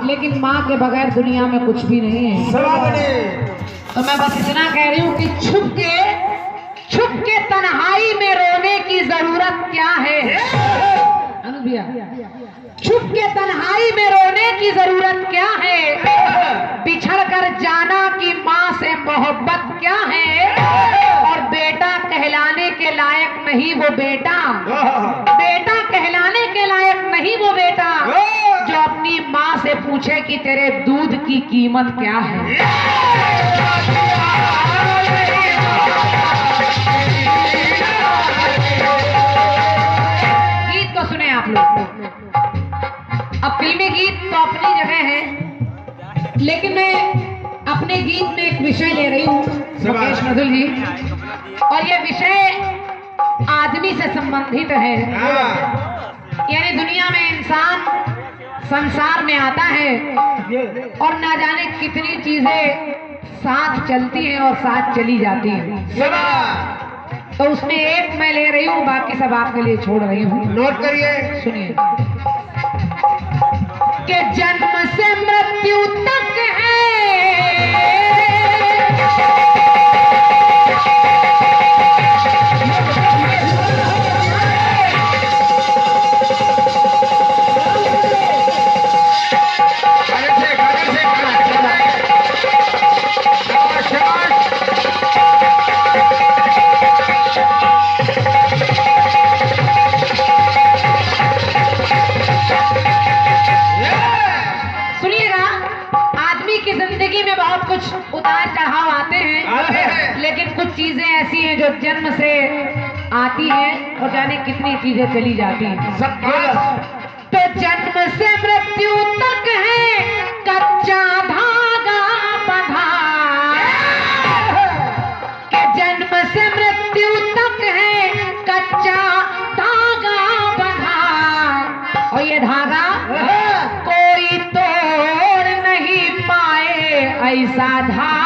लेकिन माँ के बगैर दुनिया में कुछ भी नहीं है। तो मैं बस इतना कह रही हूँ कि छुप के तन्हाई में रोने की जरूरत क्या है। भैया, छुप के तन्हाई में रोने की जरूरत क्या है। बिछड़ कर जाना कि माँ से मोहब्बत क्या है। और बेटा कहलाने के लायक नहीं वो बेटा, बेटा कहलाने के लायक नहीं वो बेटा जो अपनी माँ से पूछे कि तेरे दूध की कीमत क्या है। गीत को सुने आप लोग। अब फिल्मी गीत तो अपनी जगह है, लेकिन मैं अपने गीत में एक विषय ले रही हूँ मुकेश मधुल जी, और ये विषय आदमी से संबंधित है। यानी दुनिया में इंसान संसार में आता है और ना जाने कितनी चीजें साथ चलती हैं और साथ चली जाती हैं। तो उसमें एक मैं ले रही हूँ, बाकी सब आपके लिए छोड़ रही हूँ। नोट करिए, सुनिए कि जन्म से मृत्यु तक है उतार चढ़ाव आते हैं, लेकिन कुछ चीजें ऐसी हैं जो जन्म से आती हैं और जाने कितनी चीजें चली जाती हैं। तो जन्म से मृत्यु तक है कच्चा धागा बंधा, कि जन्म से मृत्यु तक है कच्चा धागा बंधा। और ये धागा कोई तोड़ नहीं पाए ऐसा धागा।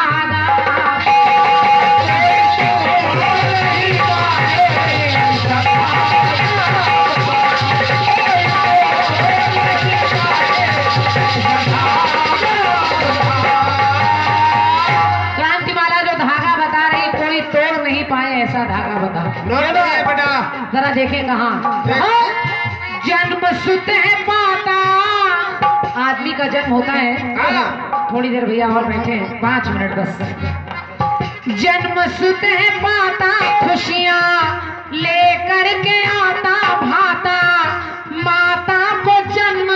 क्रांतिमाला जो धागा बता रही कोई तोड़ नहीं पाए ऐसा धागा बता। जरा देखें कहाँ जन्म सुत है पाता। आदमी का जन्म होता है, थोड़ी देर भैया और बैठे हैं, 5 मिनट बस। जन्म सुत है पाता, खुशियां लेकर के आता भाता। माता को जन्म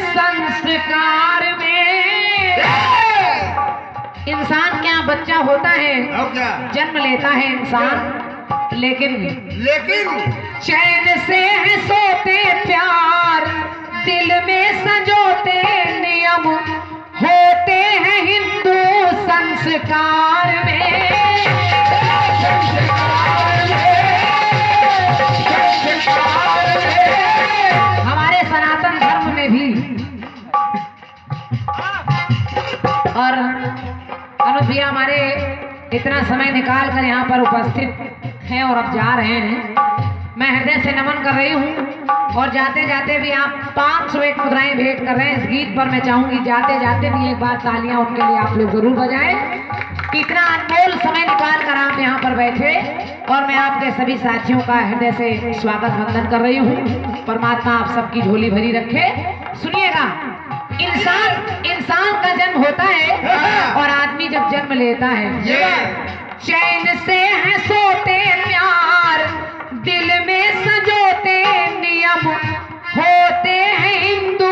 संस्कार में। इंसान क्या बच्चा होता है, जन्म लेता है इंसान, लेकिन चैन से है सोते प्यार, दिल में संजोते नियम होते हैं हिंदू संस्कार में। हमारे सनातन धर्म में भी। और अनुज भैया हमारे इतना समय निकाल कर यहाँ पर उपस्थित हैं और अब जा रहे हैं, मैं हृदय से नमन कर रही हूँ। और जाते जाते भी आप 501 मुद्राएं भेंट कर रहे हैं। इस गीत पर मैं चाहूंगी जाते जाते भी एक बार तालियां उनके लिए आप लोग जरूर बजाएं। इतना अनमोल समय निकाल कर आप यहाँ पर बैठे, और मैं आपके सभी साथियों का हृदय से स्वागत वंदन कर रही हूँ। परमात्मा आप सबकी झोली भरी रखे। सुनिएगा, इंसान का जन्म होता है और आदमी जब जन्म लेता है, चैन से है सोते प्यार, दिल में सजोते नियम होते हैं हिंदू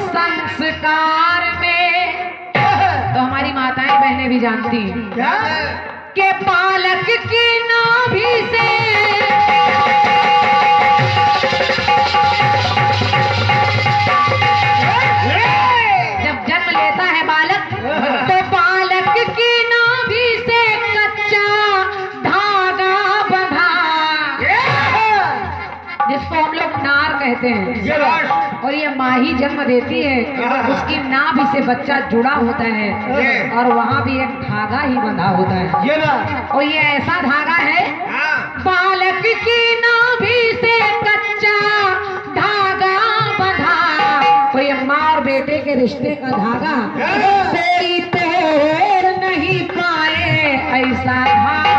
संस्कार में। तो हमारी माताएं बहनें भी जानती हैं कि बालक की नाभि से जब जन्म लेता है बालक, तो बालक की नाभि से कच्चा धागा बंधा, जिसको हम लोग नार कहते हैं। और ये माँ ही जन्म देती है, उसकी नाभि से बच्चा जुड़ा होता है और वहाँ भी एक धागा ही बंधा होता है। और ये ऐसा धागा है, बालक की नाभि से कच्चा धागा बंधा। तो ये माँ और बेटे के रिश्ते का धागा कोई तोड़ नहीं पाए ऐसा धागा।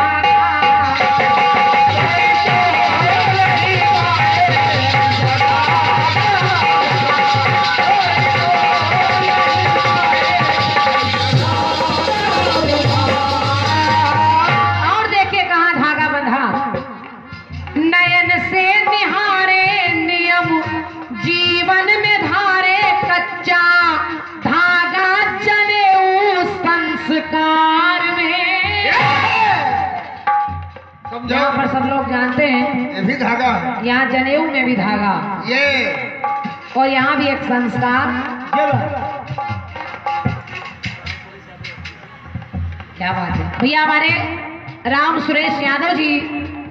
यहाँ पर सब लोग जानते हैं ये भी धागा है, यहाँ जनेऊ में भी धागा ये और यहाँ भी एक संस्कार। क्या बात है भैया। हमारे राम सुरेश यादव जी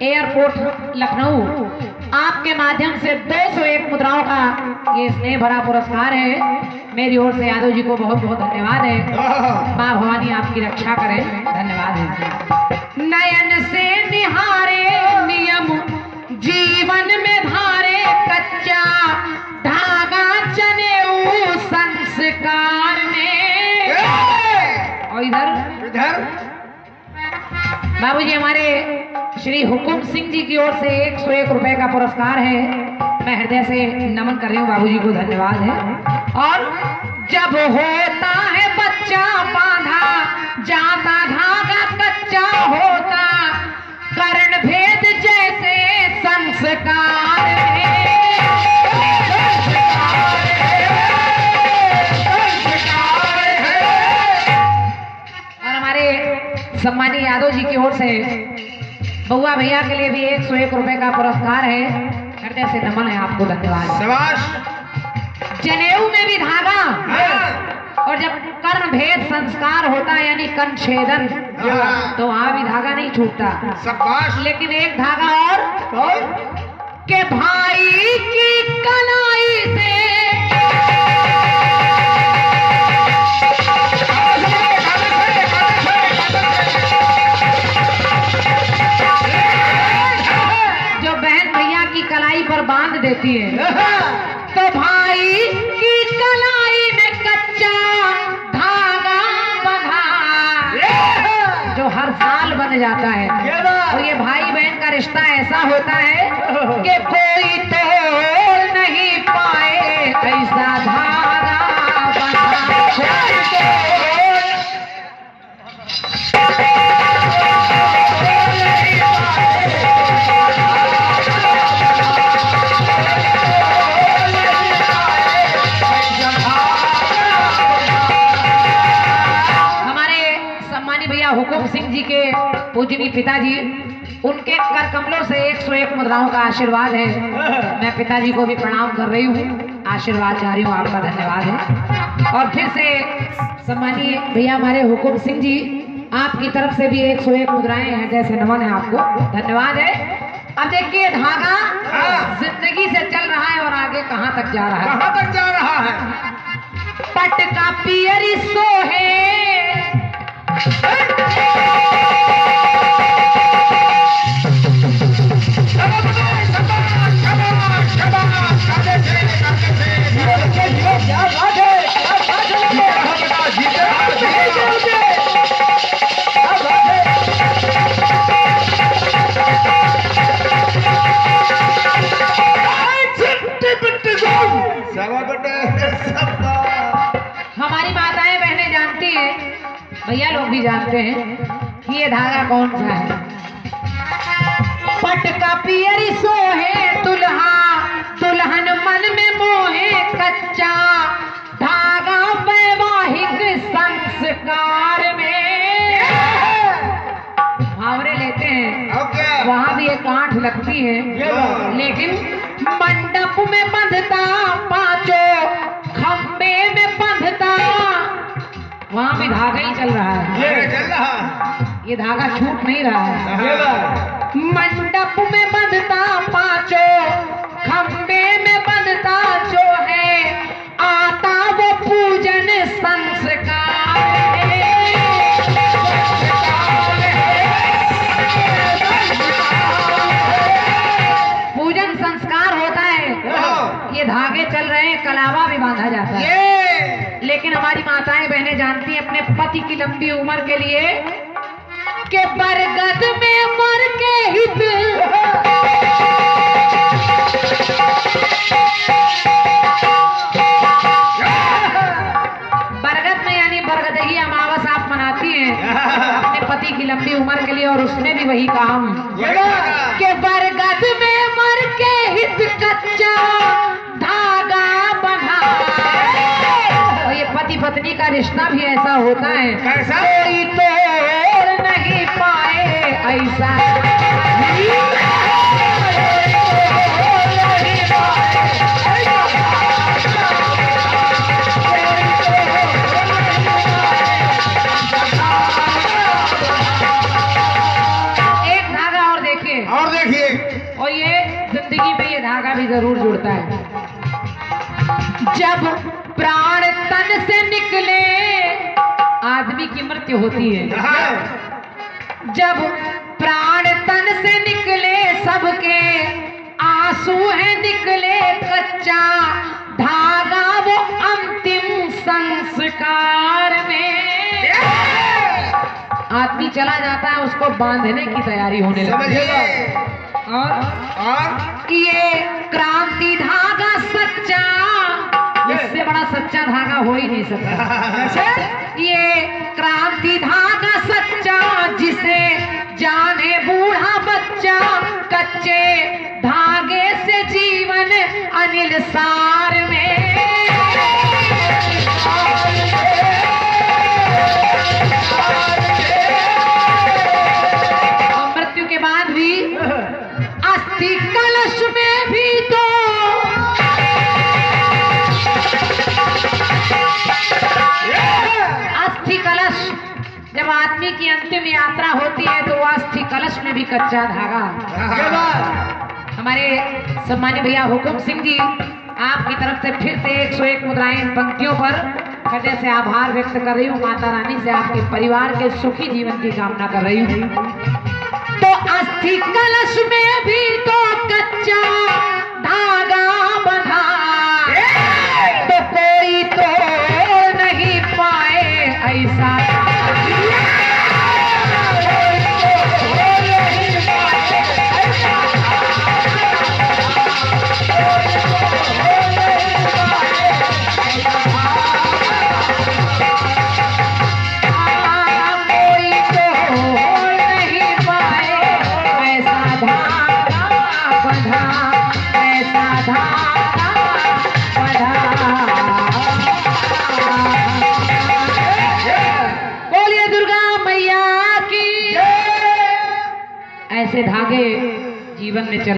एयरपोर्ट लखनऊ आपके माध्यम से 201 मुद्राओं का ये स्नेह भरा पुरस्कार है। मेरी ओर से यादव जी को बहुत बहुत धन्यवाद है। माँ भवानी आपकी रक्षा करे। धन्यवाद है। नयन से निहारे नियम जीवन में धारे कच्चा धागा जनेऊ संस्कार में। और इधर बाबूजी हमारे श्री हुकुम सिंह जी की ओर से 101 रुपए का पुरस्कार है। मैं हृदय से नमन कर रही हूँ बाबूजी को। धन्यवाद है। और जब होता है बच्चा बांधा जाता धागा कच्चा होता कर्ण भेद जैसे संस्कार और हमारे सम्मानी यादव जी की ओर से बउआ भैया के लिए भी 101 रुपए का पुरस्कार है। हृदय से नमन है आपको। धन्यवाद। जनेऊ में भी धागा और जब कर्ण भेद संस्कार होता है यानी कंछेदन तो वहां भी धागा नहीं छूटता। लेकिन एक धागा और के भाई की कलाई से जो बहन भैया की कलाई पर बांध देती है तो भाई की कलाई में कच्चा धागा बंधा जो हर साल बन जाता है। और ये भाई बहन का रिश्ता ऐसा होता है कि कोई तोड़ नहीं पाए ऐसा धागा बंधा। हुकुम सिंह जी के पूजनीय पिताजी उनके कर कमलों से 101 मुद्राओं का आशीर्वाद है। मैं पिताजी को भी प्रणाम कर रही हूँ। आशीर्वाद चाह रही हूँ आपका। धन्यवाद है। और फिर से सम्मानीय भैया हमारे हुकुम सिंह जी आपकी तरफ से भी 101 मुद्राएं हैं। जैसे नमन है आपको। धन्यवाद है। अब देखिए धागा जिंदगी से चल रहा है और आगे कहाँ तक जा रहा है। कहाँ तक जा रहा है। पट का पियरी सोहे हमारी माताएं बहनें जानती हैं, भैया लोग भी जानते हैं कि ये धागा कौन सा है। पट का पियरी सोहे दुल्हा दुल्हन मन में मोहे कच्चा धागा वैवाहिक संस्कार में मुहावरे लेते हैं। वहाँ भी एक गांठ लगती है लेकिन मंडप में बंधता पांचों खंबे में बंधता वहाँ भी धागा ही चल रहा है। ये धागा छूट नहीं रहा है। मंडप में बंधता पांचों खंबे में बंधता जो है आता वो पूजन संस्कार है। पूजन संस्कार होता है। ये धागे चल रहे हैं, कलावा भी बांधा जाता है। लेकिन हमारी माताएं बहनें जानती हैं अपने पति की लंबी उम्र के लिए कि बरगद में मर के हित बरगद में यानी बरगदही अमावस आप मनाती हैं अपने पति की लंबी उम्र के लिए, और उसमें भी वही काम कि बरगद में मर के हित कच्चा धागा बंधा। और ये पति पत्नी का रिश्ता भी ऐसा होता है, कोई तोड़ नहीं पाए ऐसा। एक धागा और देखिए, और ये जिंदगी में ये धागा भी जरूर जुड़ता है। जब प्राण तन से निकले आदमी की मृत्यु होती है, जब प्राण तन से निकले सबके आंसू है निकले कच्चा धागा वो अंतिम संस्कार में। आदमी चला जाता है, उसको बांधने की तैयारी होने लगती है। और ये क्रांति धागा सच्चा, इससे बड़ा सच्चा धागा हो ही नहीं सकता। ये क्रांति धागा सच्चा जिसे जाने बूढ़ा बच्चा, कच्चे धागे से जीवन अनिल सार में। और मृत्यु के बाद भी अस्थि कलश में भी तो अस्थि कलश, जब आदमी की अंतिम यात्रा होती है तो अस्थि कलश में भी कच्चा धागा। हमारे सम्मानित भैया हुकुम सिंह जी आपकी तरफ से फिर से 101 मुद्राएं इन पंक्तियों पर हृदय से आभार व्यक्त कर रही हूँ। माता रानी से आपके परिवार के सुखी जीवन की कामना कर रही हूँ। तो अस्थि कलश में भी तो कच्चा धागा बंधा, तो कोई तो नहीं पाए ऐसा। बोलिए दुर्गा मैया की। ऐसे धागे जीवन में चल